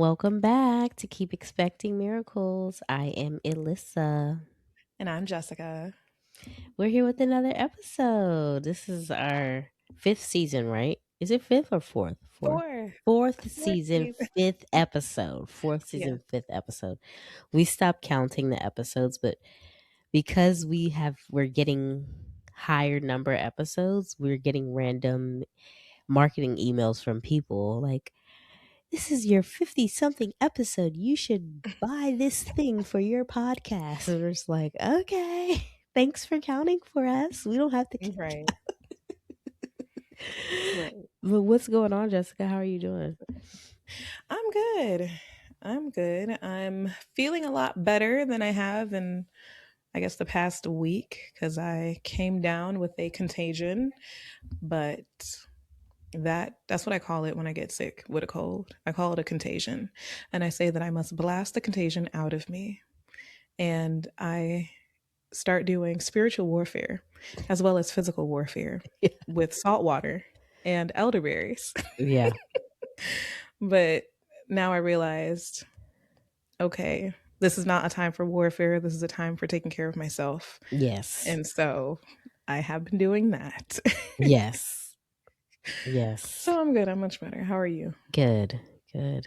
Welcome back to Keep Expecting Miracles. I am Ilissa. And I'm Jessica. We're here with another episode. This is our fifth season, right? Is it fifth or fourth? Fourth. Four. Fourth Four season, season. fifth episode. Fourth Yeah. season, fifth episode. We stopped counting the episodes, but because we're getting higher number episodes, we're getting random marketing emails from people like, this is your 50 something episode. You should buy this thing for your podcast. And we're just like, okay, thanks for counting for us. We don't have to Right. count. Right. But what's going on, Jessica? How are you doing? I'm good. I'm good. I'm feeling a lot better than I have in, I guess, the past week because I came down with a contagion. But that's what I call it when I get sick with a cold. I call it a contagion. And I say that I must blast the contagion out of me. And I start doing spiritual warfare as well as physical warfare with salt water and elderberries. Yeah. But now I realized, okay, this is not a time for warfare. This is a time for taking care of myself. Yes. And so I have been doing that. Yes. Yes. So I'm good. I'm much better. How are you? Good. Good.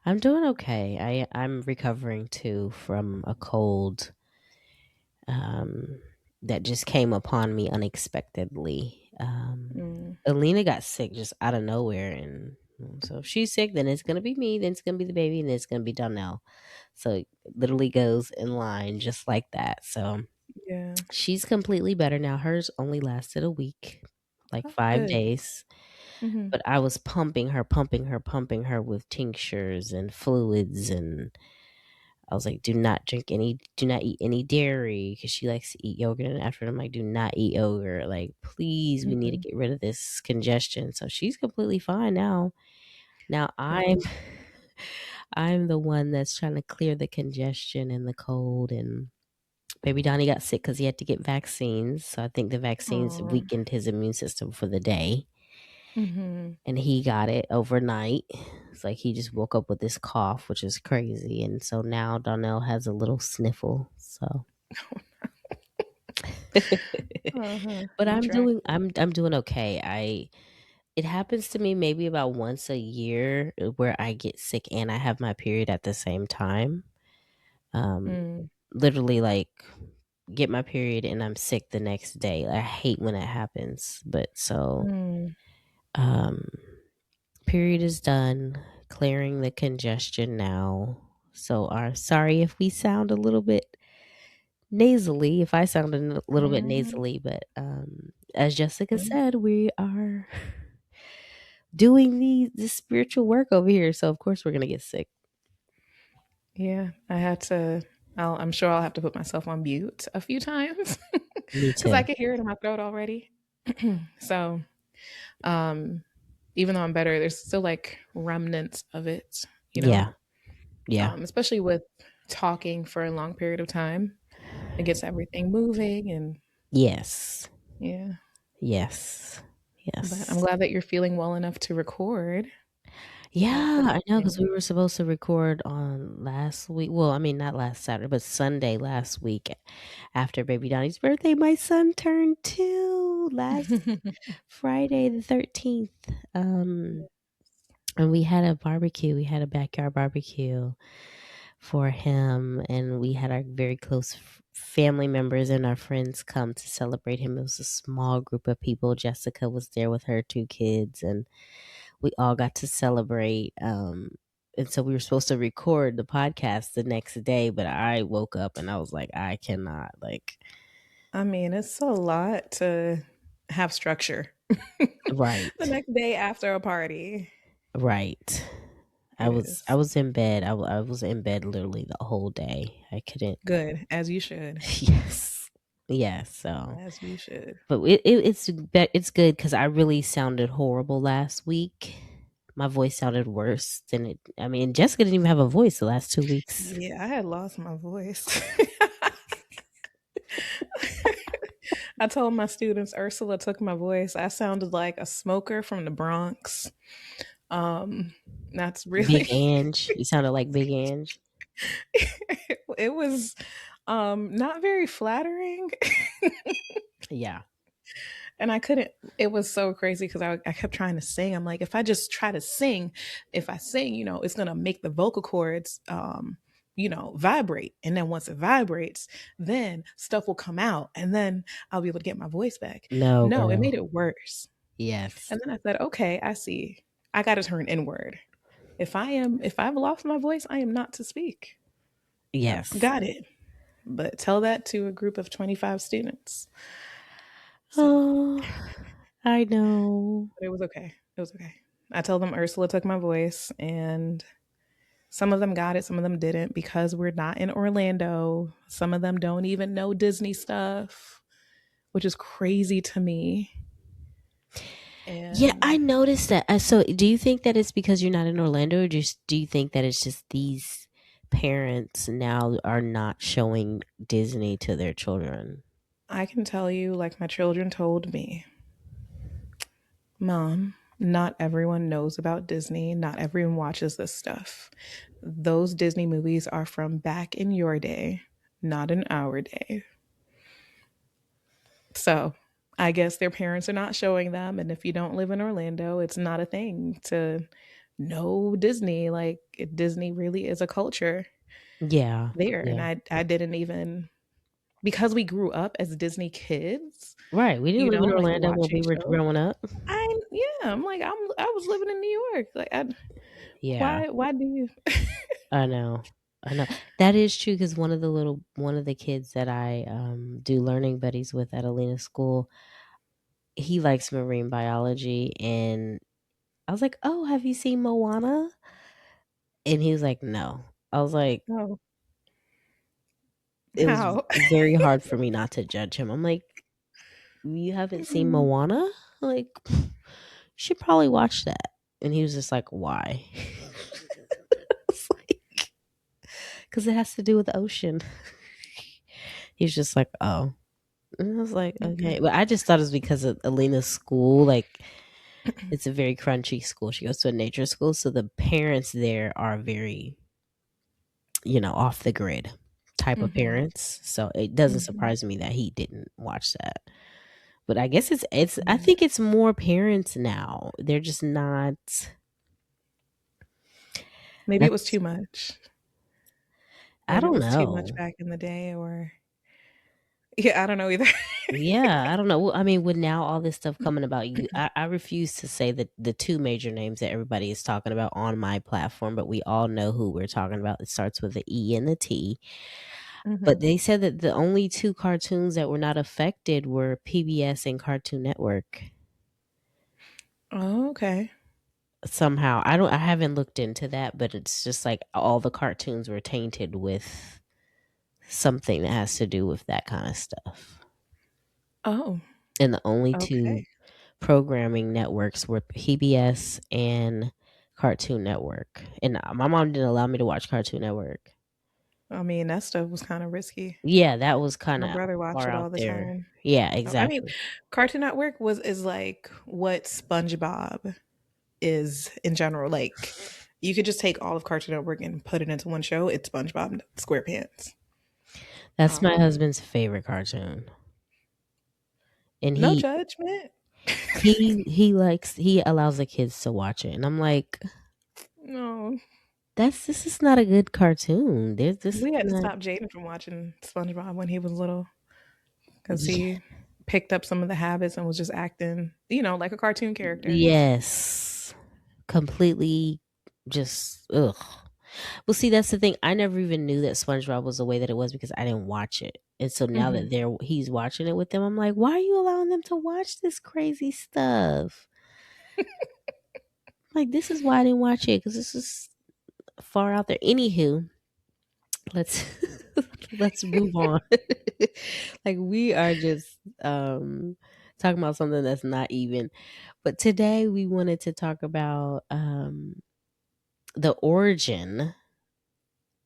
I'm doing okay. I'm recovering too from a cold um that just came upon me unexpectedly. Mm, Alina got sick just out of nowhere, and so if she's sick, then it's gonna be me, then it's gonna be the baby, and then it's gonna be Donnell. So it literally goes in line just like that. So yeah. she's completely better now. Hers only lasted a week, like Oh, 5 good. days. Hmm. But I was pumping her with tinctures and fluids, and I was like, do not eat any dairy because she likes to eat yogurt. And after I'm like, do not eat yogurt. Like, please, we need to Hmm. get rid of this congestion. So she's completely fine now. Now Good. I'm the one that's trying to clear the congestion and the cold. And baby Donnie got sick because he had to get vaccines. So I think the vaccines Oh. weakened his immune system for the day. Hmm. And he got it overnight. It's like he just woke up with this cough, which is crazy. And so now Donnell has a little sniffle. So Uh-huh. but You tried. I'm doing okay. I It happens to me maybe about once a year where I get sick and I have my period at the same time. Um Mm, Literally like get my period and I'm sick the next day. I hate when it happens. But so mm. um period is done. Clearing the congestion now. So our sorry if we sound a little bit nasally, if I sound a little bit Mhm, nasally, but as Jessica mhm. said, we are doing this spiritual work over here. So of course we're gonna get sick. Yeah, I had to. I'm sure I'll have to put myself on mute a few times Me because I too. can hear it in my throat already. So, um, even though I'm better, there's still like remnants of it, you know, Yeah. Yeah. especially with talking for a long period of time. It gets everything moving, and Yes. yeah. Yes. But I'm Yes. glad that you're feeling well enough to record without Yeah, I know because coughing. we were supposed to record on last week. Well, I mean, not last Saturday, but Sunday last week after baby Donnie's birthday. My son turned 2 last Friday the 13th. And we had a barbecue. We had a backyard barbecue for him, and we had our very close family members and our friends come to celebrate him. It was a small group of people. Jessica was there with her 2 kids, and we all got to celebrate. And so we were supposed to record the podcast the next day, but I woke up and I was like, I cannot. Like, I mean, it's a lot to have structure the right, next day after a party. right. It I is. was in bed. I was in bed literally the whole day. I couldn't. Good, as you should. Yes. Yes. So, As you should. but it's good because I really sounded horrible last week. My voice sounded worse than it. I mean, Jessica didn't even have a voice the last 2 weeks. Yeah, I had lost my voice. I told my students Ursula took my voice. I sounded like a smoker from the Bronx. Um, That's Big really Ange. You sounded like Big Ange. it was not very flattering. Yeah. And I couldn't, it was so crazy because I kept trying to sing. I'm like, if I just try to sing, if I sing, it's gonna make the vocal cords vibrate. And then once it vibrates, then stuff will come out and then I'll be able to get my voice back. No, No, it made girl. it worse. Yes. And then I said, okay, I see. I gotta turn inward. If I've lost my voice, I am not to speak. Yes. Got it. But tell that to a group of 25 students. So Oh, I know. but it was okay. It was okay. I told them Ursula took my voice, and some of them got it, some of them didn't because we're not in Orlando. Some of them don't even know Disney stuff, which is crazy to me. Yeah, And I noticed that. So, do you think that it's because you're not in Orlando, or just do you think that it's just these parents now are not showing Disney to their children? I can tell you, like my children told me, Mom, not everyone knows about Disney. Not everyone watches this stuff. Those Disney movies are from back in your day, not in our day. So I guess their parents are not showing them. And if you don't live in Orlando, it's not a thing to know Disney. Like Disney really is a culture Yeah, there. And yeah. I didn't even, because we grew up as Disney kids, Right. We didn't live in like Orlando when watching we were shows. growing up. I was living in New York. Yeah, why do you? I know. I know. That is true because one of the kids that I do learning buddies with at Alina school, he likes marine biology, and I was like, "Oh, have you seen Moana?" And he was like, "No." I was like, Oh, it was how? very hard for me not to judge him. I'm like, "You haven't seen Mm, Moana? Like, you should probably watch that." And he was just like, "Why?" It's like, "'Cause it has to do with the ocean." He's just like, "Oh." And I was like, mm-mm, "Okay." But I just thought it was because of Alina's school, like, it's a very crunchy school. She goes to a nature school, so the parents there are very, off the grid type of mm-hmm, parents. So it doesn't mm-hmm. surprise me that he didn't watch that. But I guess it's I Yeah. think it's more parents now. They're just not Maybe it was that's too much. I Maybe it don't was too much know. back in the day, or yeah, I don't know either. Yeah, I don't know. Well, I mean, with now all this stuff coming about you, I refuse to say that the two major names that everybody is talking about on my platform, but we all know who we're talking about. It starts with the E and the T. But Hmm. they said that the only two cartoons that were not affected were PBS and Cartoon Network. Oh, okay. Somehow, I haven't looked into that, but it's just like all the cartoons were tainted with something that has to do with that kind of stuff. Oh, And the only okay. two programming networks were PBS and Cartoon Network. And my mom didn't allow me to watch Cartoon Network. I mean, that stuff was kind of risky. Yeah, that was kind My of brother watched far it out all the there. time. Yeah, I mean, exactly. Cartoon Network is like what SpongeBob is in general. Like, you could just take all of Cartoon Network and put it into one show. It's SpongeBob SquarePants. That's my Um, husband's favorite cartoon. And no he judgment. he allows the kids to watch it. And I'm like, No, this is not a good cartoon. This is we had to not stop Jaden from watching SpongeBob when he was little because Ye- he picked up some of the habits and was just acting, like a cartoon character. yes. Completely just ugh. Well, see, that's the thing. I never even knew that SpongeBob was the way that it was because I didn't watch it. And so now that Hmm. he's watching it with them, I'm like, why are you allowing them to watch this crazy stuff? Like, this is why I didn't watch it because this is far out there. Anywho, let's let's move on. Like, we are just talking about something that's not even. But today we wanted to talk about the origin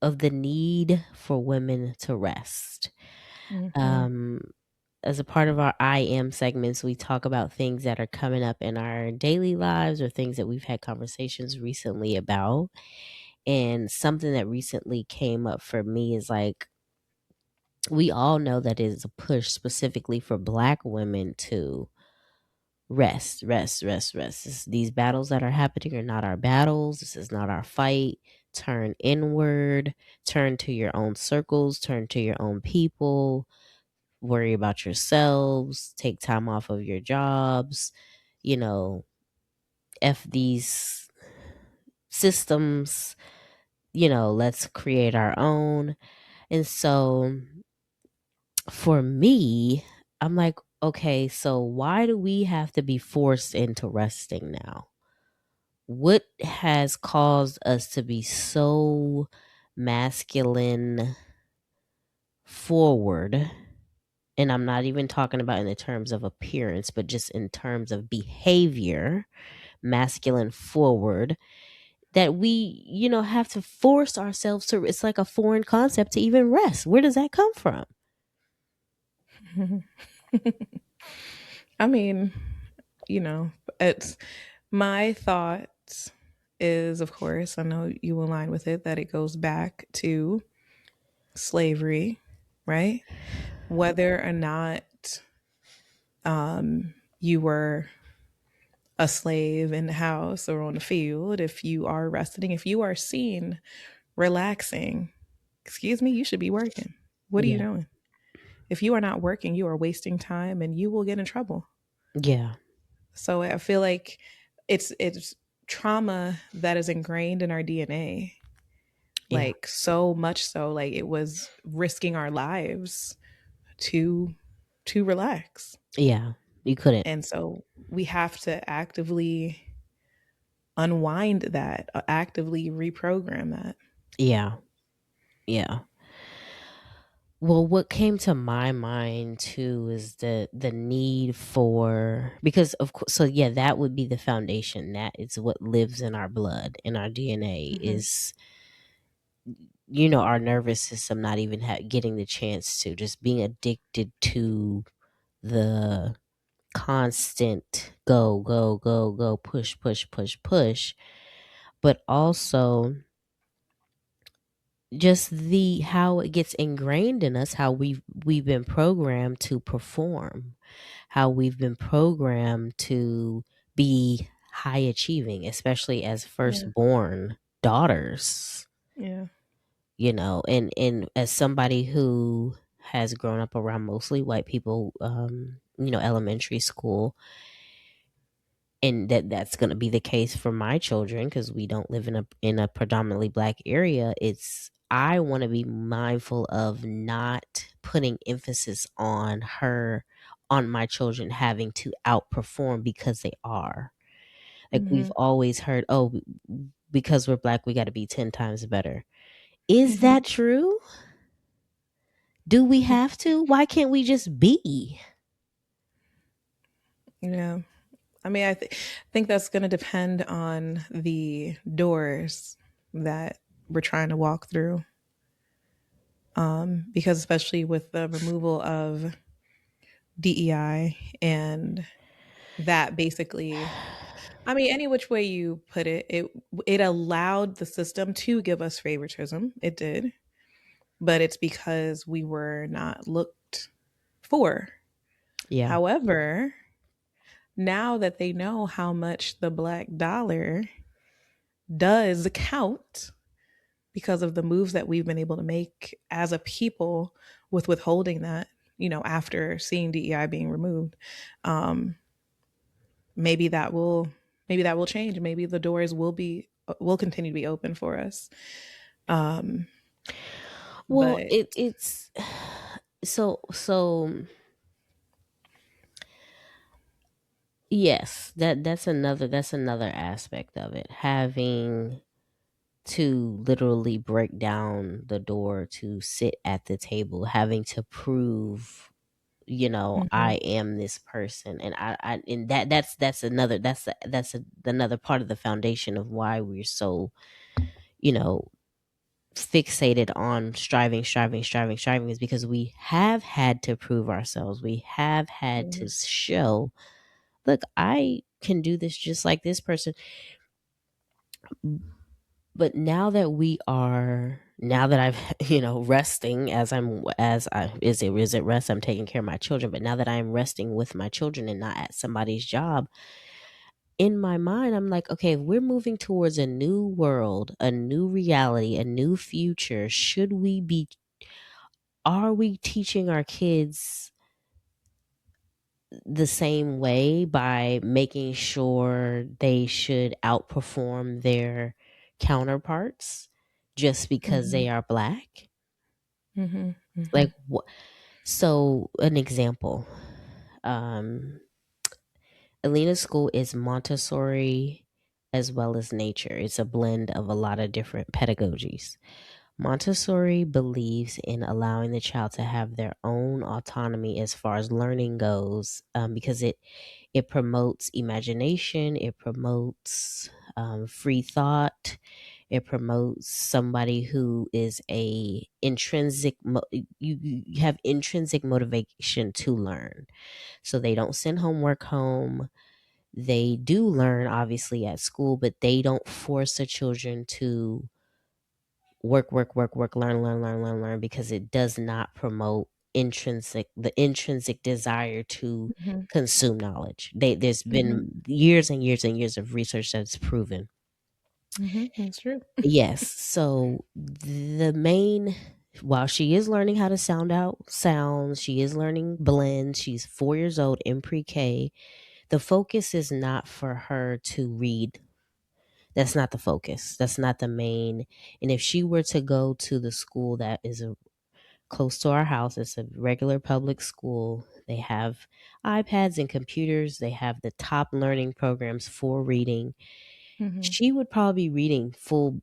of the need for women to rest. Hmm. Um, as a part of our I am segments, we talk about things that are coming up in our daily lives or things that we've had conversations recently about. And something that recently came up for me is like, we all know that it is a push specifically for Black women to rest, rest, rest, rest. These battles that are happening are not our battles. This is not our fight. Turn inward, turn to your own circles, turn to your own people, worry about yourselves, take time off of your jobs, you know, F these systems, let's create our own. And so for me, I'm like, okay, so why do we have to be forced into resting now? What has caused us to be so masculine forward? And I'm not even talking about in the terms of appearance, but just in terms of behavior, masculine forward, that we, have to force ourselves to, it's like a foreign concept to even rest. Where does that come from? I mean, you know, it's my thoughts is, of course, I know you align with it, that it goes back to slavery, right? Whether or not you were a slave in the house or on the field, if you are resting, if you are seen relaxing, excuse me, you should be working. What are you Yeah. doing? If you are not working, you are wasting time and you will get in trouble. Yeah. So I feel like it's trauma that is ingrained in our DNA. Yeah. Like so much so like it was risking our lives to relax. Yeah. You couldn't. And so we have to actively unwind that, actively reprogram that. Yeah. Yeah. Well, what came to my mind too is the need for, because of course, so yeah, that would be the foundation. That is what lives in our blood, in our DNA, Hmm. is our nervous system not even getting the chance to, just being addicted to the constant go, go, go, go, push, push, push, push, but also just the how it gets ingrained in us, how we've been programmed to perform, how we've been programmed to be high achieving, especially as Yeah. firstborn daughters. Yeah. And as somebody who has grown up around mostly white people, elementary school, and that's going to be the case for my children because we don't live in a predominantly Black area. It's, I want to be mindful of not putting emphasis on my children having to outperform because they are. Like, we've Hmm. always heard, oh, because we're Black we got to be 10 times better. Is Hmm. that true? Do we have to? Why can't we just be? Yeah. I mean, think that's going to depend on the doors that we're trying to walk through. Because especially with the removal of DEI and that basically, I mean, any which way you put it, it allowed the system to give us favoritism. It did, but it's because we were not looked for. Yeah. However, now that they know how much the black dollar does count because of the moves that we've been able to make as a people with withholding that, after seeing DEI being removed, um, maybe that will change. Maybe the doors will continue to be open for us. Um, Well, but it's so yes, that's another aspect of it. Having to literally break down the door to sit at the table, having to prove, I Mhm. am this person. And and that's another, another part of the foundation of why we're so, you know fixated on striving is because we have had to prove ourselves. We have had to Mhm. show, look, I can do this just like this person. But now that I've, resting is it rest? I'm taking care of my children. But now that I am resting with my children and not at somebody's job, in my mind, I'm like, okay, if we're moving towards a new world, a new reality, a new future, are we teaching our kids the same way by making sure they should outperform their counterparts just because Mhm. they are black? Mhm. Like, Mhm. so an example, um, Alina's school is Montessori as well as nature. It's a blend of a lot of different pedagogies. Montessori believes in allowing the child to have their own autonomy as far as learning goes, because it promotes imagination, it promotes free thought, it promotes somebody who is a you have intrinsic motivation to learn. So they don't send homework home. They do learn obviously at school, but they don't force the children to work, learn, because it does not promote the intrinsic desire to Mhm. consume knowledge. There's Mhm. been years and years and years of research that's proven. Mhm. That's true. Yes. So the main while she is learning how to sound out sounds, she is learning blends. She's 4 years old in pre-K. The focus is not for her to read. That's not the focus. That's not the main. And if she were to go to the school that is close to our house, it's a regular public school. They have iPads and computers. They have the top learning programs for reading. Mhm. She would probably be reading full,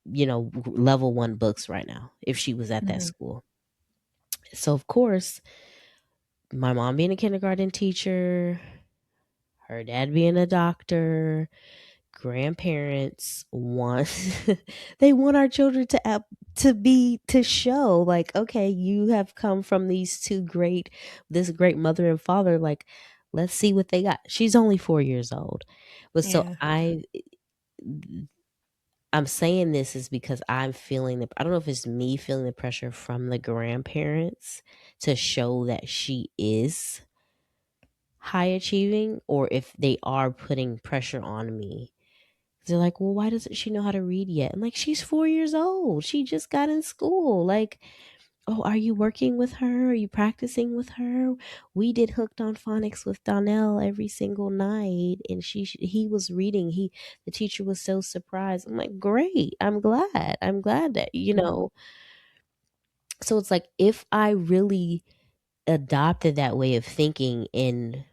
level one books right now if she was at that Mhm. school. So, of course, my mom being a kindergarten teacher, her dad being a doctor, grandparents want they want our children to show like, okay, you have come from this great mother and father, like, let's see what they got. She's only 4 years old, but so Yeah. I'm saying this is because I don't know if it's me feeling the pressure from the grandparents to show that she is high achieving, or if they are putting pressure on me. They're like, well, why doesn't she know how to read yet? I'm like, she's 4 years old. She just got in school. Like, oh, are you working with her? Are you practicing with her? We did Hooked on Phonics with Donnell every single night, and he was reading. The teacher was so surprised. I'm like, great. I'm glad. I'm glad that Mhm. So it's like if I really adopted that way of thinking and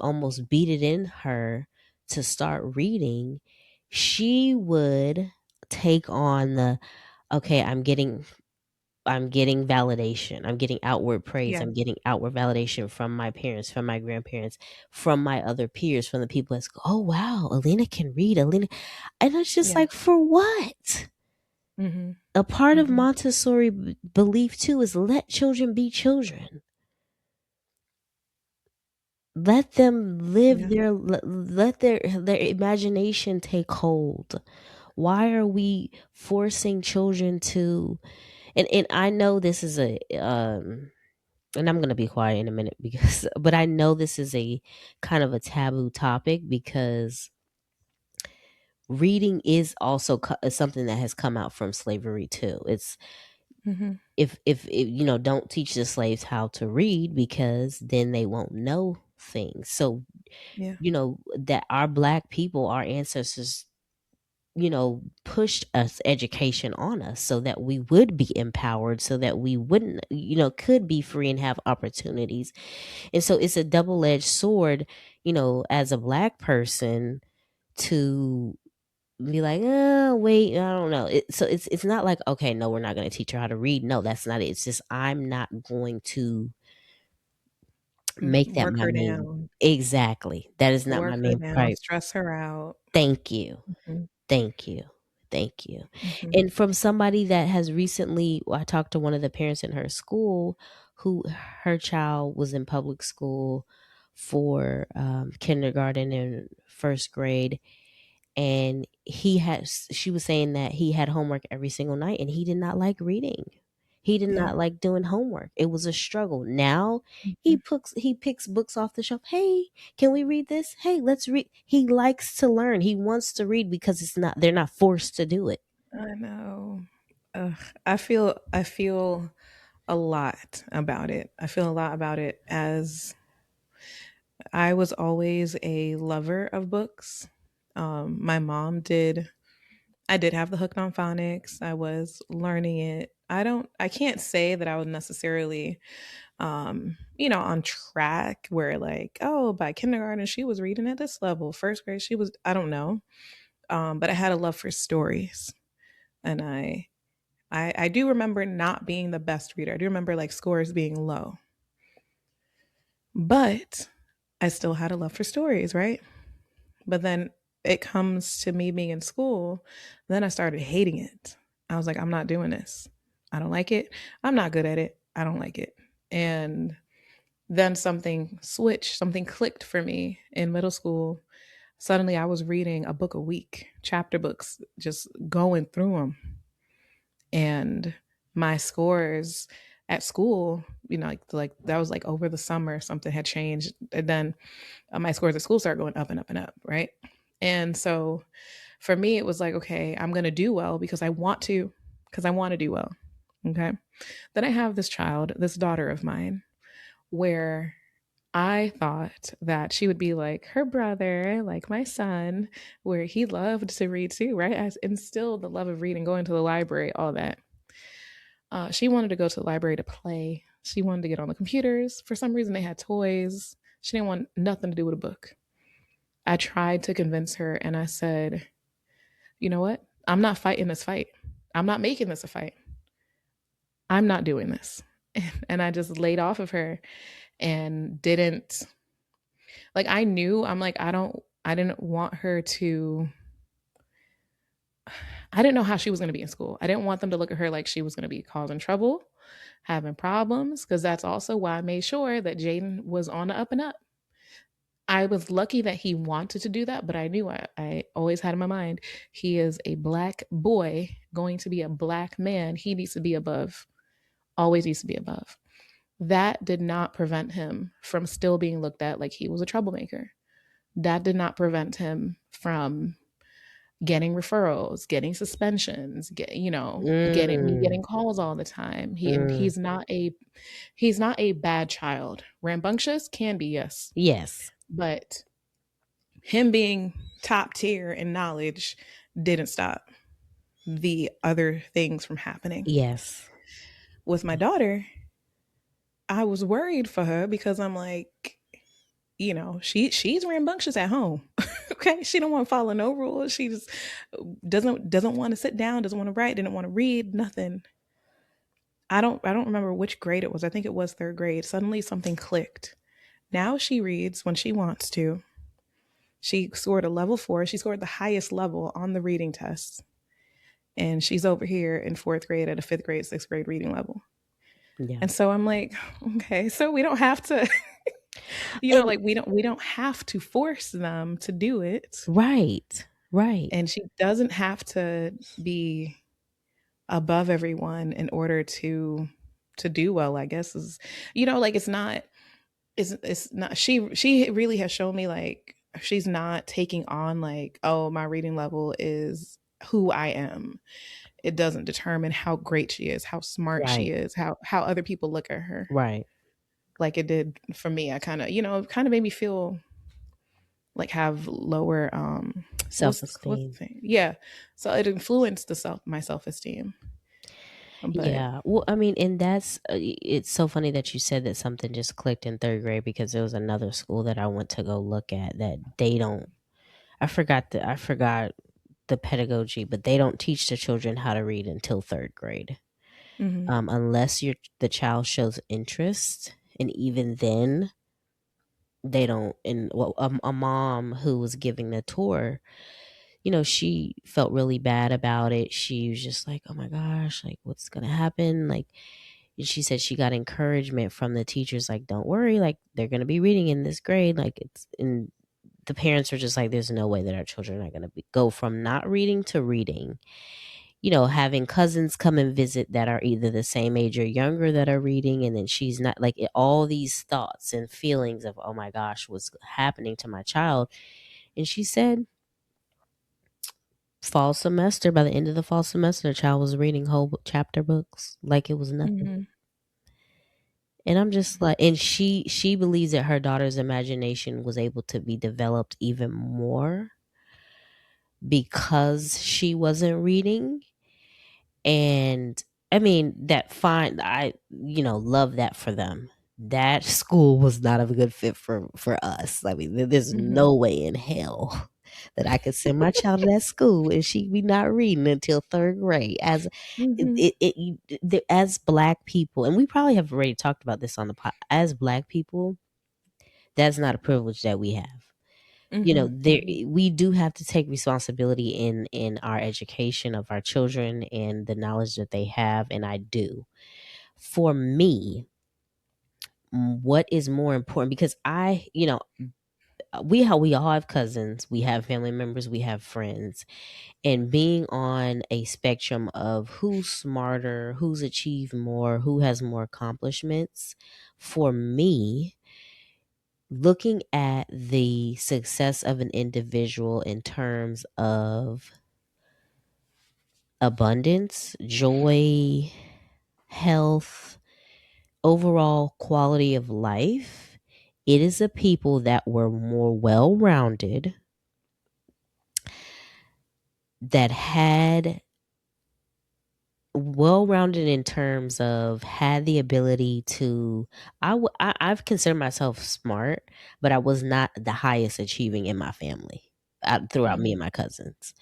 almost beat it in her to start reading, she would take on the, okay, I'm getting validation, I'm getting outward praise, Yeah. I'm getting outward validation from my parents, from my grandparents, from my other peers, from the people that go, oh wow, Alina can read, Alina. And it's just Yeah. like, for what? Mhm. A part of Mhm. Montessori belief too is let children be children. Let them live Yeah. let their imagination take hold. Why are we forcing children to, and I know this is a and I'm going to be quiet in a minute because but I know this is a kind of a taboo topic because reading is also something that has come out from slavery too. It's Mhm. if don't teach the slaves how to read because then they won't know things. So Yeah. that our black people, our ancestors, pushed us education on us so that we would be empowered, so that we wouldn't, could be free and have opportunities. And so it's a double-edged sword, as a black person, to be like, oh, wait, I don't know. So it's not like, okay, no, we're not going to teach her how to read. No, that's not it. It's just I'm not going to make that Work my her main. down. Exactly. That is not my Work her main down. priority. Stress her out. Thank you. Mhm. Thank you. Thank you. Mhm. And from somebody that has recently, I talked to one of the parents in her school who her child was in public school for kindergarten and first grade, and she was saying that he had homework every single night and he did not like reading. He did Yeah. not like doing homework. It was a struggle. Now Mhm. he picks books off the shelf. Hey, can we read this? Hey, let's read. He likes to learn. He wants to read because they're not forced to do it. I know. Ugh. I feel a lot about it. I feel a lot about it as I was always a lover of books. My mom did. I did have the hooked on phonics. I was learning it. I can't say that I was necessarily on track where like, oh, by kindergarten she was reading at this level. First grade she was, I don't know. But I had a love for stories. And I do remember not being the best reader. I do remember like scores being low. But I still had a love for stories, right? But then it comes to me being in school, then I started hating it. I was like, I'm not doing this. I don't like it. I'm not good at it. I don't like it. And then something switched, something clicked for me in middle school. Suddenly I was reading a book a week, chapter books, just going through them. And my scores at school, like that was like over the summer, something had changed. And then my scores at school started going up and up and up, right? And so for me, it was like, okay, I'm going to do well because I want to do well. Okay. Then I have this child, this daughter of mine, where I thought that she would be like her brother, like my son, where he loved to read too, right? I instilled the love of reading, going to the library, all that. She wanted to go to the library to play. She wanted to get on the computers. For some reason, they had toys. She didn't want nothing to do with a book. I tried to convince her and I said, you know what? I'm not fighting this fight. I'm not making this a fight. I'm not doing this. And I just laid off of her and didn't like I knew I'm like I didn't want her to I didn't know how she was going to be in school. I didn't want them to look at her like she was going to be causing trouble, having problems, because that's also why I made sure that Jaden was on the up and up. I was lucky that he wanted to do that, but I knew I always had in my mind he is a black boy going to be a black man. He needs to be above, always needs to be above. That did not prevent him from still being looked at like he was a troublemaker. That did not prevent him from getting referrals, getting suspensions, getting me Mm, getting calls all the time. mm. He's not a bad child. Rambunctious can be, yes, Yes. but him being top tier in knowledge didn't stop the other things from happening. Yes. With my daughter, I was worried for her because I'm like, she's rambunctious at home. Okay, she don't want to follow no rules. She just doesn't want to sit down, doesn't want to write, didn't want to read, nothing. I don't remember which grade it was. I think it was third grade. Suddenly something clicked. Now she reads when she wants to. She scored a level 4. She scored the highest level on the reading test. And she's over here in fourth grade at a fifth grade, sixth grade reading level. Yeah. And so I'm like, okay, so we don't have to, And like we don't have to force them to do it. right. Right. And she doesn't have to be above everyone in order to do well, I guess is like it's not she really has shown me like she's not taking on like, oh, my reading level is who I am. It doesn't determine how great she is, how smart she Right. is, how other people look at her. Right. Like it did for me. I kind of made me feel like have lower what's the Self-esteem. thing? Yeah. So it influenced my self-esteem. But Yeah. Well, I mean, and it's so funny that you said that something just clicked in third grade because there was another school that I went to go look at that they don't, I forgot the pedagogy, but they don't teach the children how to read until third grade. mhm. Unless the child shows interest. And even then, they don't. And well, a mom who was giving the tour, she felt really bad about it. She was just like, oh my gosh, like what's gonna happen? Like, and she said she got encouragement from the teachers, like, don't worry, like they're gonna be reading in this grade. Like it's and the parents were just like, there's no way that our children are gonna go from not reading to reading. Having cousins come and visit that are either the same age or younger that are reading, and then she's not like all these thoughts and feelings of, oh my gosh, what's happening to my child. And she said, fall semester, by the end of the fall semester, the child was reading whole chapter books like it was nothing. Mm-hmm. And I'm just like, and she believes that her daughter's imagination was able to be developed even more because she wasn't reading. And I mean, that fine, I, love that for them. That school was not a good fit for us. I mean, there's Mm-hmm. no way in hell that I could send my child to that school and she'd be not reading until third grade. As Mm-hmm. as Black people, and we probably have already talked about this on the pod. As Black people, that's not a privilege that we have. Mm-hmm. There we do have to take responsibility in our education of our children and the knowledge that they have, and I do. For me, what is more important, because we all have cousins, we have family members, we have friends, and being on a spectrum of who's smarter, who's achieved more, who has more accomplishments. For me, looking at the success of an individual in terms of abundance, joy, health, overall quality of life, it is a people that were more well rounded, that had well rounded in terms of had the ability to. I've considered myself smart, but I was not the highest achieving in my family throughout me and my cousins.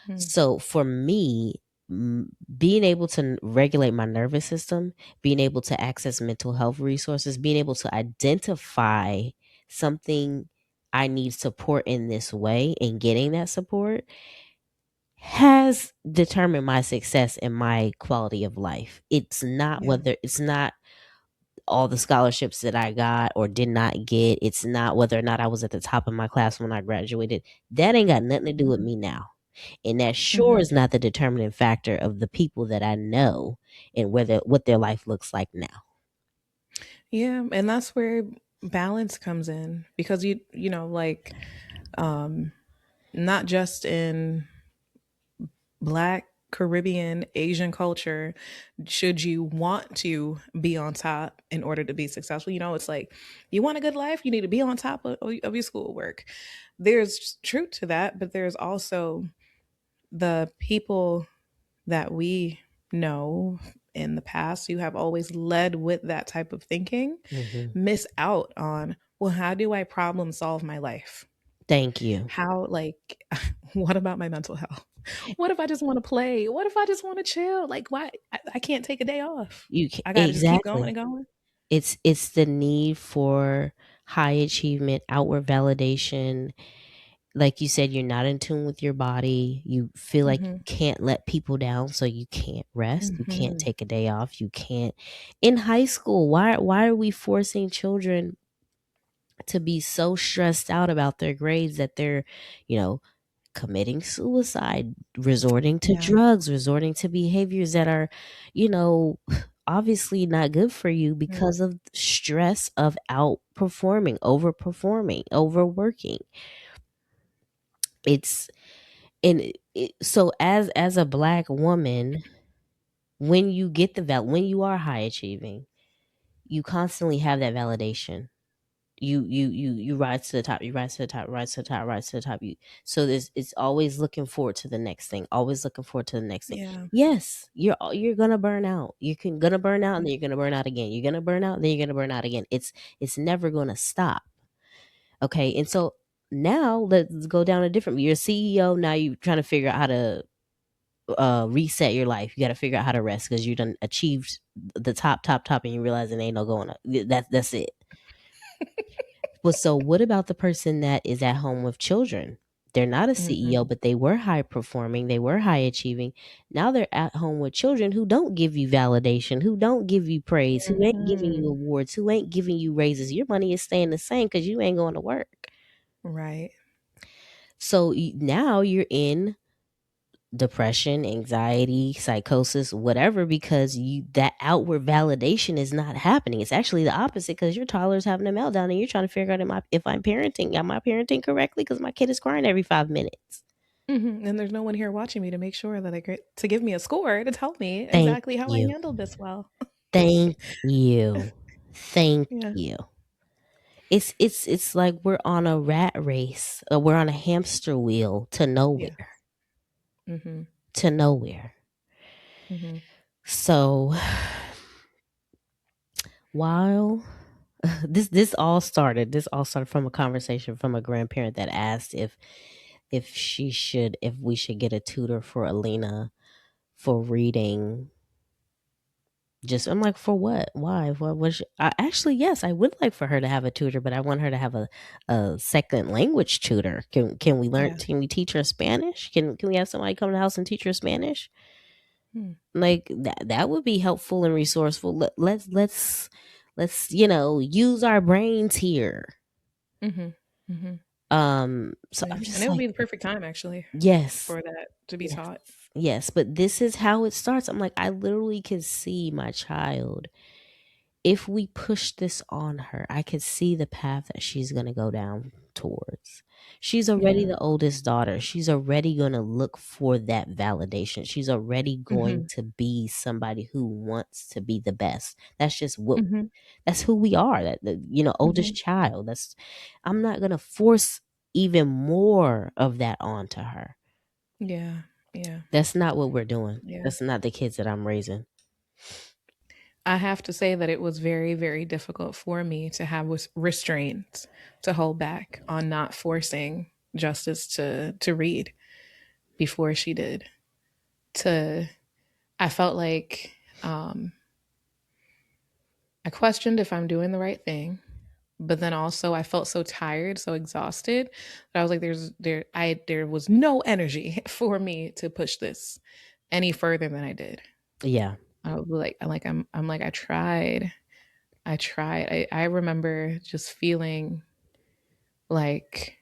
Mm-hmm. So for me, being able to regulate my nervous system, being able to access mental health resources, being able to identify something I need support in this way and getting that support has determined my success and my quality of life. Yeah. It's not all the scholarships that I got or did not get. It's not whether or not I was at the top of my class when I graduated. That ain't got nothing to do with Mm-hmm. me now. And that sure Mm-hmm. is not the determining factor of the people that I know and whether what their life looks like now. Yeah, and that's where balance comes in because like um not just in Black, Caribbean, Asian culture should you want to be on top in order to be successful. It's like you want a good life, you need to be on top of your schoolwork. There's truth to that, but there's also the people that we know in the past who have always led with that type of thinking Hmm. miss out on, well, how do I problem solve my life? Thank you. How, like, what about my mental health? What if I just want to play? What if I just want to chill? Like, why? I can't take a day off. I got to just keep going Exactly. and going. It's the need for high achievement, outward validation. Like you said, you're not in tune with your body. You feel like you Hmm. can't let people down, so you can't rest. You can't Hmm. take a day off. You can't. In high school, why are we forcing children to be so stressed out about their grades that they're, you know, committing suicide, resorting to Yeah. drugs, resorting to behaviors that are, you know, obviously not good for you Mm. because of stress of outperforming, overperforming, overworking. It's so as a Black woman, when you get when you are high achieving, you constantly have that validation. You rise to the top, you rise to the top, rise to the top, rise to the top. So there's it's always looking forward to the next thing, always looking forward to the next thing. Yeah. Yes, you're gonna burn out. Gonna burn out, and then you're gonna burn out again. You're gonna burn out, and then you're gonna burn out again. It's never gonna stop. Okay, and so now let's go down a different. You're a CEO now. You're trying to figure out how to reset your life. You got to figure out how to rest because you done achieved the top, and you realize it ain't no going up. That's it. Well, so what about the person that is at home with children? They're not a CEO, Mhm. but they were high performing, they were high achieving. Now they're at home with children who don't give you validation, who don't give you praise, who ain't giving you Mhm. awards, who ain't giving you raises. Your money is staying the same because you ain't going to work. Right. So now you're in depression, anxiety, psychosis, whatever, because you that outward validation is not happening. It's actually the opposite because your toddler's having a meltdown and you're trying to figure out if I'm parenting, am I parenting correctly? Because my kid is crying every 5 minutes. And there's no one here watching me to make sure that to give me a score to tell me Thank exactly how I you. handled this well. Thank you. Thank Yeah. you. It's like we're on a rat race. We're on a hamster wheel to Yeah. nowhere. Mhm. To nowhere. Mhm. So while this all started from a conversation from a grandparent that asked if we should get a tutor for Alina for reading. Just I'm like, for what? Why? What was actually, yes, I would like for her to have a tutor, but I want her to have a second language tutor. Can we learn, Yeah. can we teach her Spanish? Can we have somebody come to the house and teach her Spanish? Hmm. Like that would be helpful and resourceful. Let's use our brains here. Mhm. Mhm. So Yeah. I'm And just it would like, be the perfect time actually yes, for that to be yes, taught. yes, but this is how it starts. I'm like, I literally can see my child. If we push this on her, I could see the path that she's going to go down towards. She's already Yeah. the oldest daughter. She's already going to look for that validation. She's already going Mhm. to be somebody who wants to be the best. That's just Mhm. that's who we are. That oldest Mhm. child. I'm not going to force even more of that onto her. Yeah. Yeah. That's not what we're doing. Yeah. That's not the kids that I'm raising. I have to say that it was very, very difficult for me to have restraint to hold back on not forcing Justice to read before she did. To I felt like I questioned if I'm doing the right thing, but then also I felt so tired, so exhausted that I was like, there was no energy for me to push this any further than I did. Yeah. I was I'm like I tried. I remember just feeling like,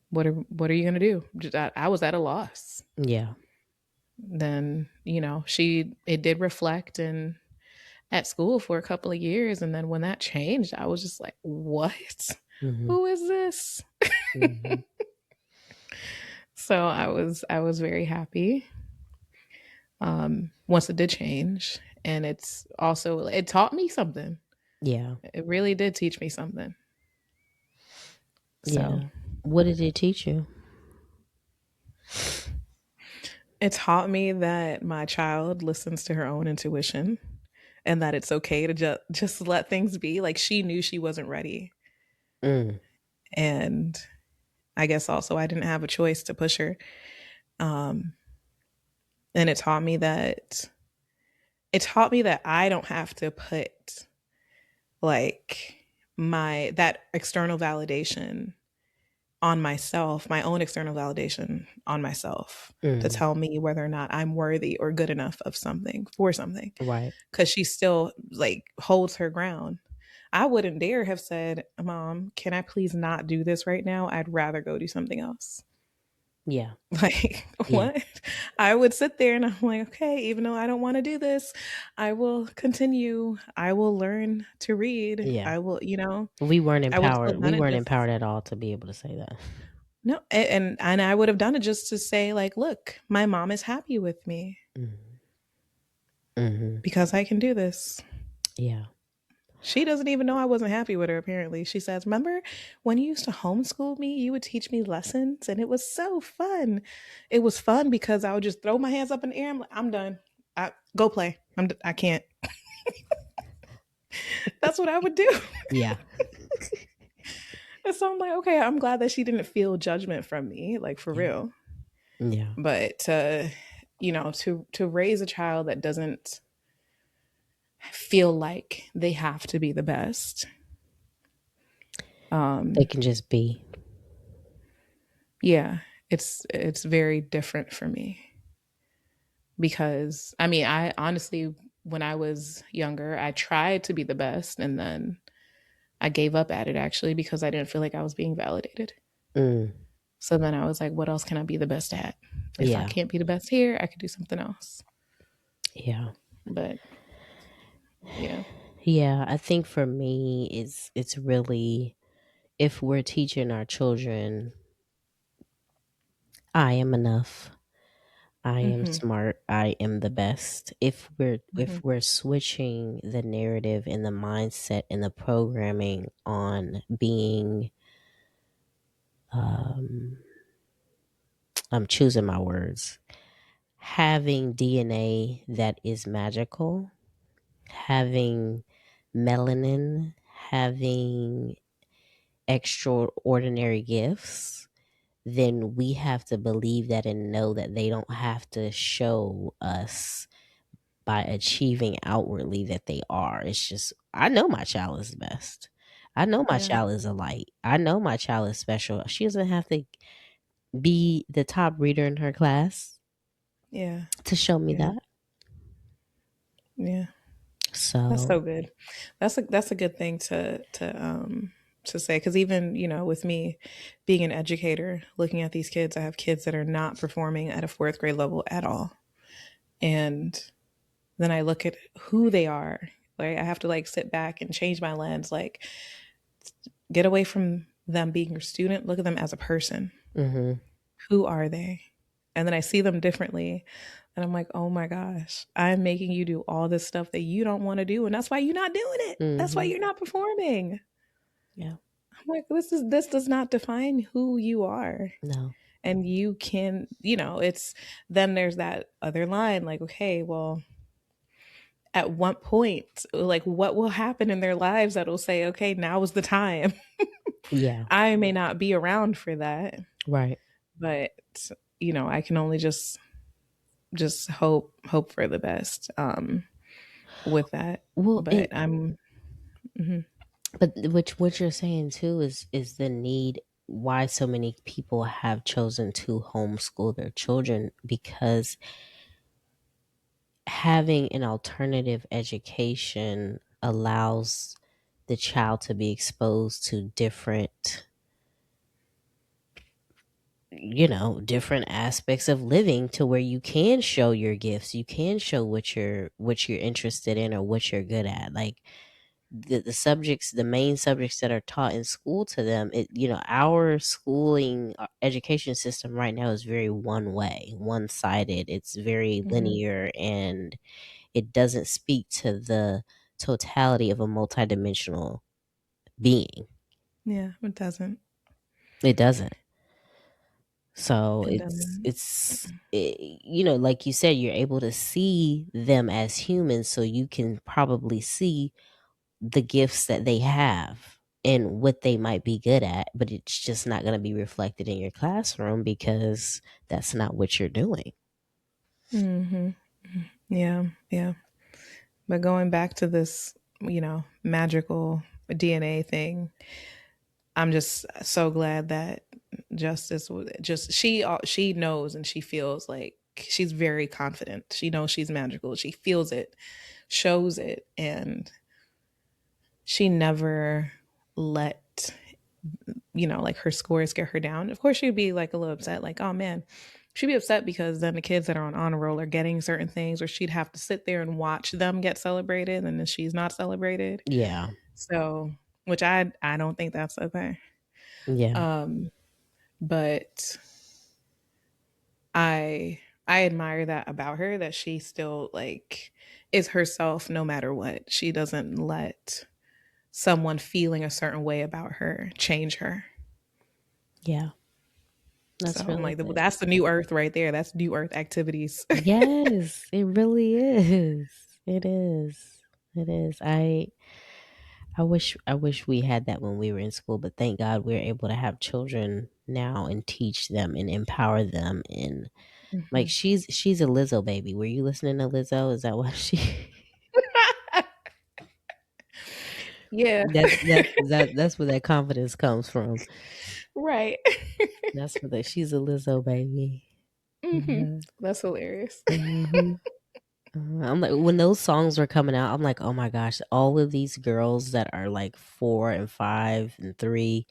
what are you gonna do? I was at a loss. Yeah. Then she it did reflect in at school for a couple of years, and then when that changed, I was just like, what? Hmm. Who is this? Hmm. So I was very happy once it did change, and it taught me something. Yeah. It really did teach me something. So Yeah. What did it teach you? it taught me that my child listens to her own intuition and that it's okay to just let things be. Like she knew she wasn't ready. Mm. And I guess also I didn't have a choice to push her. Um, and it taught me that I don't have to put like my that external validation on myself, my own external validation on myself to Mm. tell me whether or not I'm worthy or good enough of something for something. Right. Cause she still like holds her ground. I wouldn't dare have said, Mom, can I please not do this right now? I'd rather go do something else. Yeah. Like, Yeah. what? I would sit there and I'm like, okay, even though I don't want to do this, I will continue. I will learn to read. Yeah. I will, We weren't I would have still empowered. done We it weren't just empowered at all to be able to say that. no, and I would have done it just to say, like, look, my mom is happy with me Mm. Hmm. because I can do this. Yeah. She doesn't even know I wasn't happy with her, apparently. She says, remember when you used to homeschool me, you would teach me lessons and it was so fun. It was fun because I would just throw my hands up in the air. I'm like, I'm done. Go play. I can't. That's what I would do. Yeah. And so I'm like, okay, I'm glad that she didn't feel judgment from me, like for Yeah. real. Yeah. But to raise a child that doesn't feel like they have to be the best. They Um, can just be. Yeah, it's very different for me because I mean, I honestly when I was younger, I tried to be the best and then I gave up at it actually because I didn't feel like I was being validated. Mm, So then I was like, what else can I be the best at? If I yeah. can't be the best here, I could do something else. Yeah. But yeah. Yeah, I think for me it's really, if we're teaching our children I am enough, I am Mhm. smart, I am the best. If Mhm. we're switching the narrative and the mindset and the programming on being, um I'm choosing my words, having DNA that is magical, having melanin, having extraordinary gifts, then we have to believe that and know that they don't have to show us by achieving outwardly that they are. It's just, I know my child is the best. I know my Yeah. child is a light. I know my child is special. She doesn't have to be the top reader in her class Yeah. to show me Yeah. that. Yeah. That's So, so good. That's a good thing to say cuz even, with me being an educator, looking at these kids, I have kids that are not performing at a 4th grade level at all. And then I look at who they are. Like I have to like sit back and change my lens, like get away from them being your student, look at them as a person. mhm, Who are they? And then I see them differently. And I'm like, oh my gosh, I'm making you do all this stuff that you don't want to do. And that's why you're not doing it. That's why mhm, you're not performing. yeah, I'm like, this does not define who you are. no, And you can, it's then there's that other line, like, okay, well, at what point, like what will happen in their lives that'll say, okay, now is the time. yeah, I may not be around for that, right. but I can only just hope for the best with that. Well, But I'm mhm. but which what you're saying too is the need why so many people have chosen to homeschool their children, because having an alternative education allows the child to be exposed to different, different aspects of living, to where you can show your gifts, you can show what you're interested in or what you're good at. Like the subjects, the main subjects that are taught in school to them, our schooling, education system right now is very one way, one sided. It's very Mhm. linear, and it doesn't speak to the totality of a multidimensional being. Yeah, it doesn't. It doesn't. So It it's doesn't. it's like you said, you're able to see them as humans, so you can probably see the gifts that they have and what they might be good at, but it's just not going to be reflected in your classroom because that's not what you're doing. Mhm. Yeah, yeah. But going back to this, magical DNA thing, I'm just so glad that Justice just she knows and she feels like she's very confident. She knows she's magical. She feels it, shows it, and she never let like her scores get her down. Of course, she'd be like a little upset, like, oh man, she'd be upset because then the kids that are on honor roll are getting certain things, or she'd have to sit there and watch them get celebrated, and then she's not celebrated. Yeah. So, which I don't think that's okay. Yeah. Um, but I admire that about her, that she still like is herself no matter what. She doesn't let someone feeling a certain way about her change her. Yeah. So That's I'm really like, good. that's the new earth right there. That's new earth activities. Yes, it really is. It is. It is. I wish we had that when we were in school, but thank God we're able to have children now and teach them and empower them. And like, Mhm. she's a Lizzo baby. Were you listening to Lizzo? Is that why she Yeah. that's where that confidence comes from. Right. That's for the she's a Lizzo baby. Mhm. That's hilarious. Mhm. I'm like when those songs were coming out, I'm like, "Oh my gosh, all of these girls that are like 4 and 5 and 3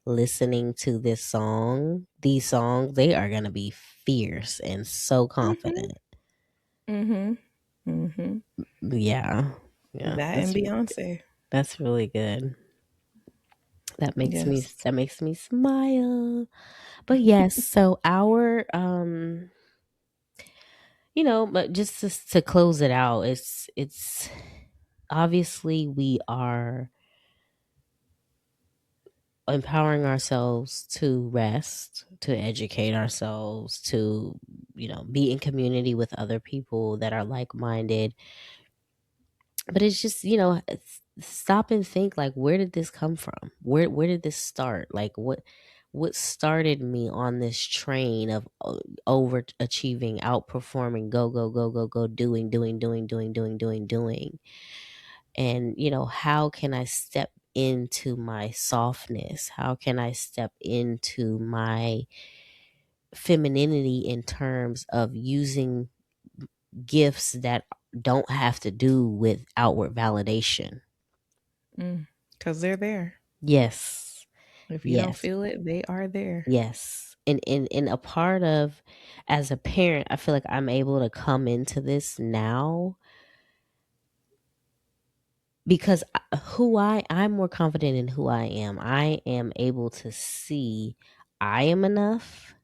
listening to these songs, they are gonna be fierce and so Mhm. confident." Mhm. Mhm. Yeah. Yeah, That and Beyonce. that's really good. Yes. That makes me smile. But yes, so our but just to close it out, it's obviously we are empowering ourselves to rest, to educate ourselves, to be in community with other people that are like-minded. But it's just, stop and think, like, where did this come from? Where did this start? Like, what started me on this train of overachieving, outperforming, go go go go go, doing, and how can I step into my softness? How can I step into my femininity in terms of using gifts that don't have to do with outward validation? Because they're there. Yes. If you don't Yes. feel it, they are there. Yes. And a part of, as a parent, I feel like I'm able to come into this now because I'm more confident in who I am. I am able to see I am enough.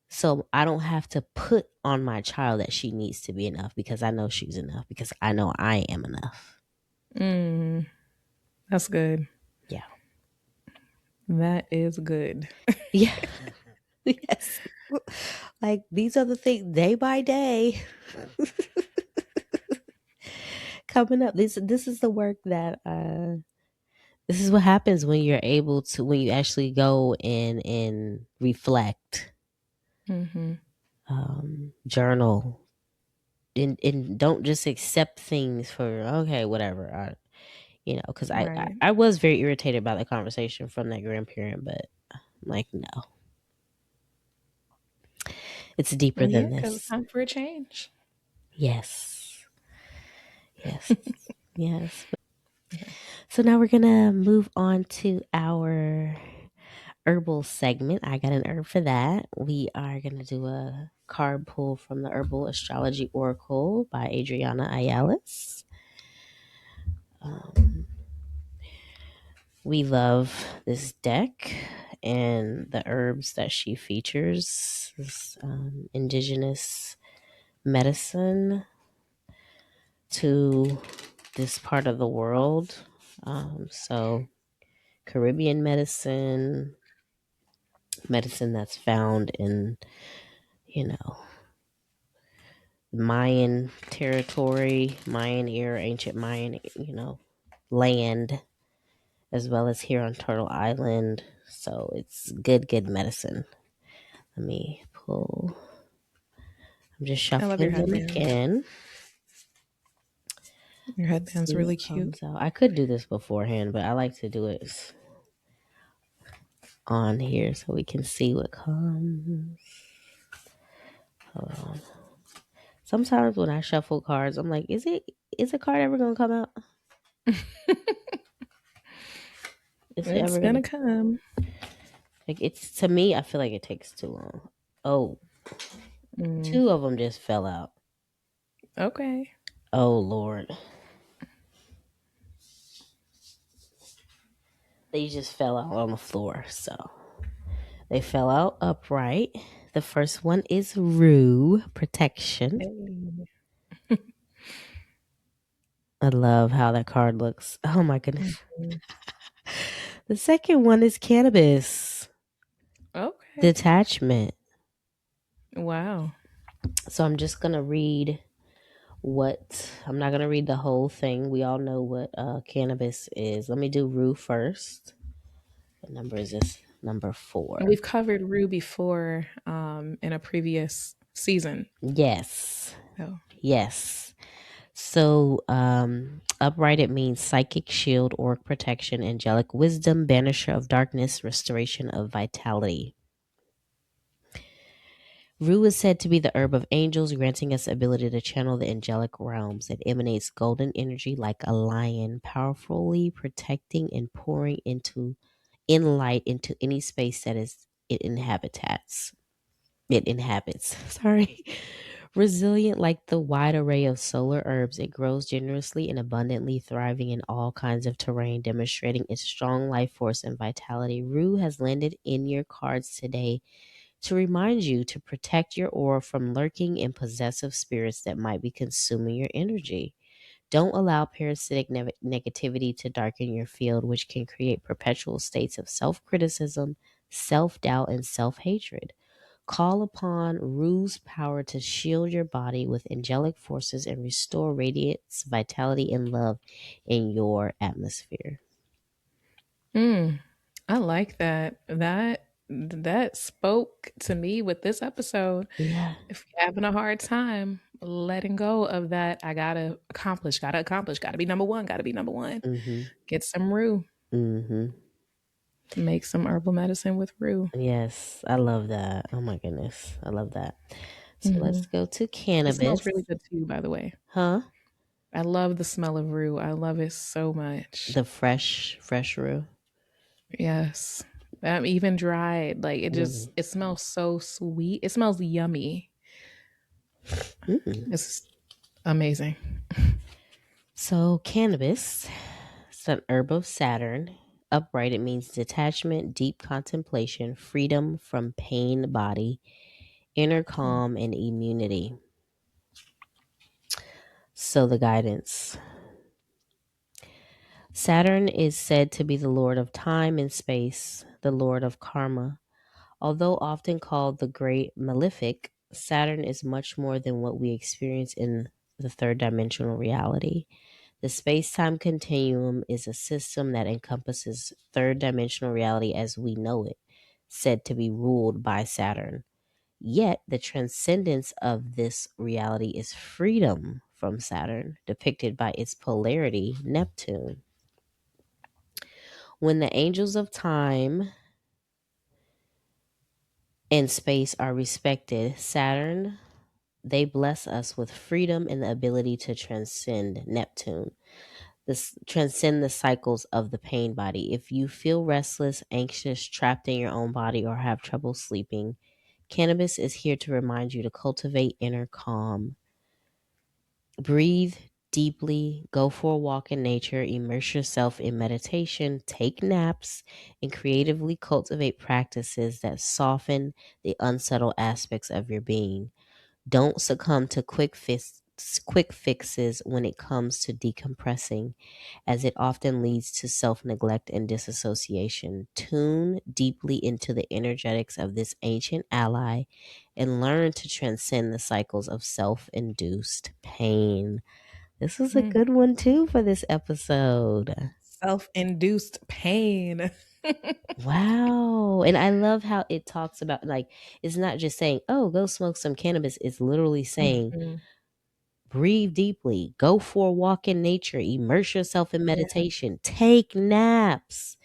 So I don't have to put on my child that she needs to be enough because I know she's enough because I know I am enough. Mm, that's good. Yeah. That is good. Yeah. Yes. Like these are the things day by day coming up. This is the work that this is what happens when you're able to when you actually go and reflect, Hmm. journal, and don't just accept things for okay, whatever. Because Right. I was very irritated by the conversation from that grandparent, but I'm like, no, it's deeper Yeah, than because it's this. time for a change. Yes, yes, yes. So now we're gonna move on to our herbal segment. I got an herb for that. We are gonna do a card pull from the Herbal Astrology Oracle by Adriana Ayales. Um, we love this deck and the herbs that she features. This indigenous medicine to this part of the world. So Caribbean medicine that's found in, you know, Mayan territory, Mayan era, ancient Mayan, land, as well as here on Turtle Island. So it's good medicine. Let me pull. I'm just I love your shuffling them headband. again. Your Let's headband's see what really cute. comes out. I could do this beforehand, but I like to do it on here so we can see what comes. Hold on. Sometimes when I shuffle cards, I'm like, is a card ever gonna come out? Is it It's ever gonna gonna come. like it's to me, I feel like it takes too long. Oh, Mm, two of them just fell out. okay. Oh Lord. They just fell out on the floor. So they fell out upright. The first one is Rue Protection. Hey. I love how that card looks. Oh my goodness. Mhm. The second one is Cannabis Okay. Detachment. Wow. So I'm just gonna read what I'm not gonna read the whole thing. We all know what cannabis is. Let me do Rue first. What number is this? Number 4. We've covered Rue before in a previous season. Yes. So Yes. So, upright, it means psychic shield, auric protection, angelic wisdom, banisher of darkness, restoration of vitality. Rue is said to be the herb of angels, granting us ability to channel the angelic realms. It emanates golden energy like a lion, powerfully protecting and pouring into in light into any space that is it inhabits. It inhabits. Sorry. Resilient like the wide array of solar herbs, it grows generously and abundantly, thriving in all kinds of terrain, demonstrating its strong life force and vitality. Rue has landed in your cards today to remind you to protect your aura from lurking and possessive spirits that might be consuming your energy. Don't allow parasitic negativity to darken your field, which can create perpetual states of self criticism, self doubt, and self hatred. Call upon Rue's power to shield your body with angelic forces and restore radiance, vitality, and love in your atmosphere. Mm, I like that. That spoke to me with this episode. Yeah. If you're having a hard time letting go of that, I gotta accomplish, gotta be number one, gotta be number one. Mm-hmm. Get some rue. Mm-hmm. Make some herbal medicine with rue. Yes, I love that. Oh my goodness. I love that. So Hmm. let's go to It smells really cannabis. good too, by the way. Huh? I love the smell of rue. I love it so much. The fresh roux. Yes. Even dried, like Mm. it smells so sweet. It smells yummy. Mm. It's amazing. So cannabis, it's an herb of Saturn. Upright, it means detachment, deep contemplation, freedom from pain body, inner calm, and immunity. So the guidance. Saturn is said to be the lord of time and space, the lord of karma. Although often called the great malefic, Saturn is much more than what we experience in the third dimensional reality. The space time continuum is a system that encompasses third dimensional reality as we know it, said to be ruled by Saturn. Yet, the transcendence of this reality is freedom from Saturn, depicted by its polarity, Neptune. When the angels of time and space are respected, Saturn, they bless us with freedom and the ability to transcend Neptune. This transcend the cycles of the pain body. If you feel restless, anxious, trapped in your own body, or have trouble sleeping, cannabis is here to remind you to cultivate inner calm. Breathe deeply, go for a walk in nature, immerse yourself in meditation, take naps, and creatively cultivate practices that soften the unsettled aspects of your being. Don't succumb to quick fixes when it comes to decompressing, as it often leads to self neglect and disassociation. Tune deeply into the energetics of this ancient ally and learn to transcend the cycles of self induced pain. This was a Mm. good one, too, for this episode. Self-induced pain. Wow. And I love how it talks about, like, it's not just saying, oh, go smoke some cannabis. It's literally saying, Mhm. breathe deeply, go for a walk in nature, immerse yourself in Yeah. meditation, take naps,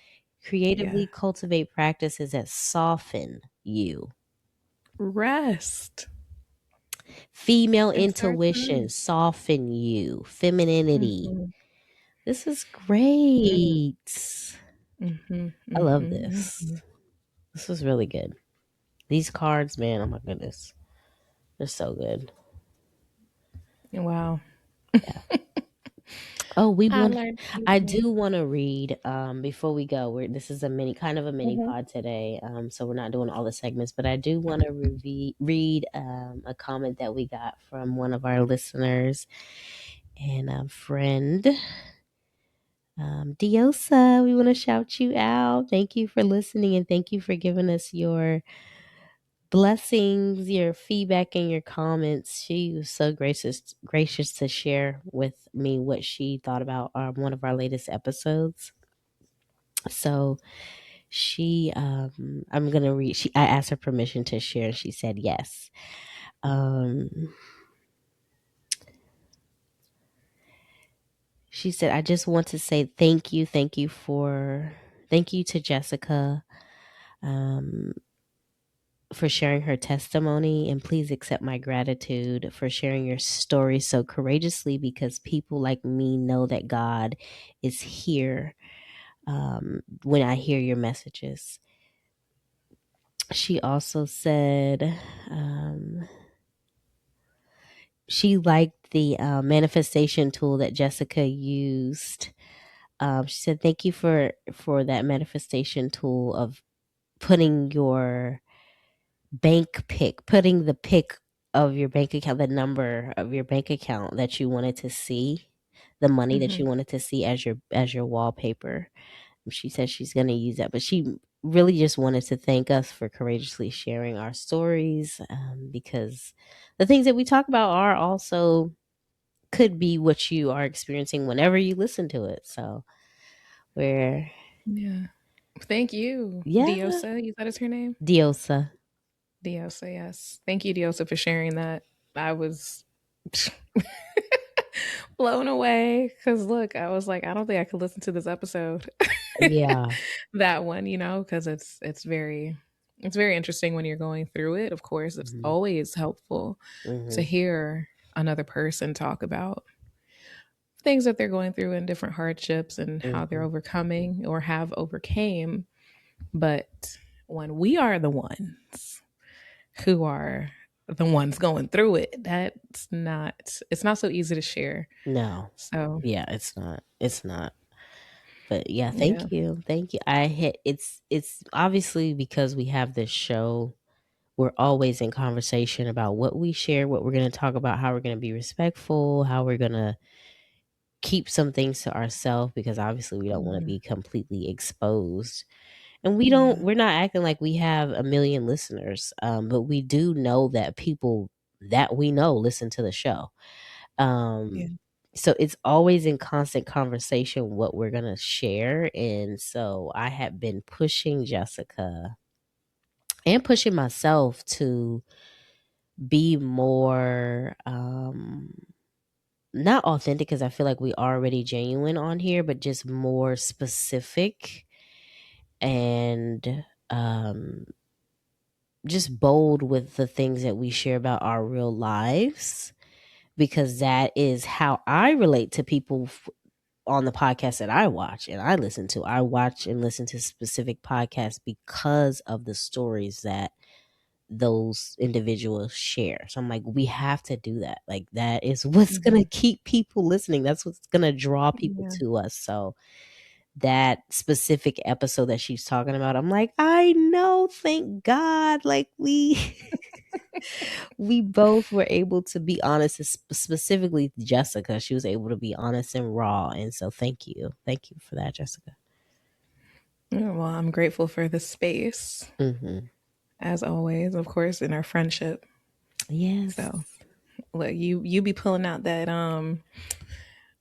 Yeah. creatively cultivate practices that soften you. Rest Female and start intuition, time. soften you. Femininity. Mhm. This is Mm. great. Mhm. I love Mhm. this. Mhm. This was really good. These cards, man, oh my goodness. They're so good. Wow. Yeah. Oh, we I want. learned I something do want to read before we go. This is a mini, kind of a mini new. pod today. So we're not doing all the segments, but I do want to read a comment that we got from one of our listeners and a friend, Diosa. We want to shout you out. Thank you for listening and thank you for giving us your blessings, your feedback, and your comments. She was so gracious to share with me what she thought about one of our latest episodes. So I'm gonna read. I asked her permission to share, and she said yes. Um, She said, I just want to say thank you. Thank you to Jessica um, for sharing her testimony. And please accept my gratitude for sharing your story so courageously because people like me know that God is here when I hear your messages. She also said she liked the manifestation tool that Jessica used. She said, "Thank you for that manifestation tool of putting your putting the pick of your bank account, the number of your bank account that you wanted to see, the money that Hmm. you wanted to see as your wallpaper." She says she's going to use that, but she really just wanted to thank us for courageously sharing our stories because the things that we talk about are also could be what you are experiencing whenever you listen to it. So we're Yeah. Thank you, yeah, Diosa. You said it's her name? Diosa. Diosa, yes. Thank you, Diosa, for sharing that. I was blown away because look, I was like, I don't think I could listen to this episode. Yeah. That one, because it's very interesting when you're going through it. Of course, it's Hmm. always helpful to Hmm. hear another person talk about things that they're going through and different hardships and how they're Hmm. overcoming or have overcame. But when we are the ones who are the ones going through it, it's not so easy to share. No. So Yeah, it's not. It's not. But yeah, yeah. thank you. Thank you. I hit it's obviously because we have this show, we're always in conversation about what we share, what we're going to talk about, how we're going to be respectful, how we're going to keep some things to ourselves because obviously we don't want to Mhm. be completely exposed. And Yeah. we're not acting like we have a million listeners. But we do know that people that we know listen to the show. Um, Yeah. so it's always in constant conversation what we're gonna share. And so I have been pushing Jessica and pushing myself to be more not authentic because I feel like we already genuine on here, but just more specific and just bold with the things that we share about our real lives because that is how I relate to people on the podcast that I watch and I listen to. I watch and listen to specific podcasts because of the stories that those individuals share. So I'm like, we have to do that. Like that is what's gonna Mhm. keep people listening. That's what's gonna draw people Yeah. to us. So that specific episode that she's talking about, I'm like, I know, thank God. Like we both were able to be honest, specifically Jessica. She was able to be honest and raw. And so thank you. Thank you for that, Jessica. Yeah, well, I'm grateful for the space, Hmm. as always, of course, in our friendship. Yes. So look, you be pulling out that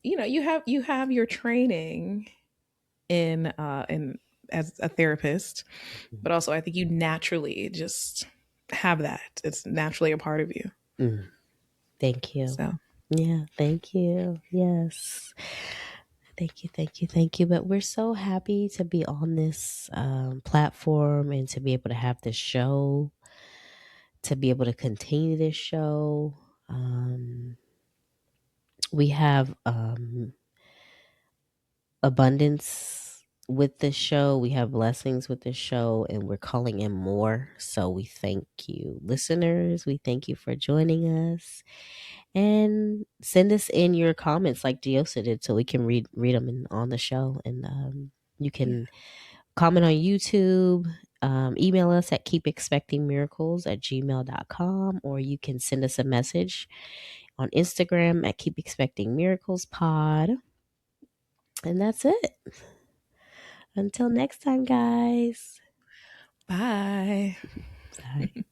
you have your training in as a therapist, but also I think you naturally just have that. It's naturally a part of you. Mm. Thank you. So Yeah, thank you. Yes. Thank you, thank you, thank you. But we're so happy to be on this platform and to be able to have this show, to be able to continue this show. We have abundance with this show. We have blessings with this show, and we're calling in more. So we thank you, listeners. We thank you for joining us. And send us in your comments like Diosa did so we can read them on the show. And you yeah. can comment on YouTube. Email us at keepexpectingmiracles@gmail.com, or you can send us a message on Instagram at keepexpectingmiraclespod. And that's it. Until next time, guys. Bye. Bye.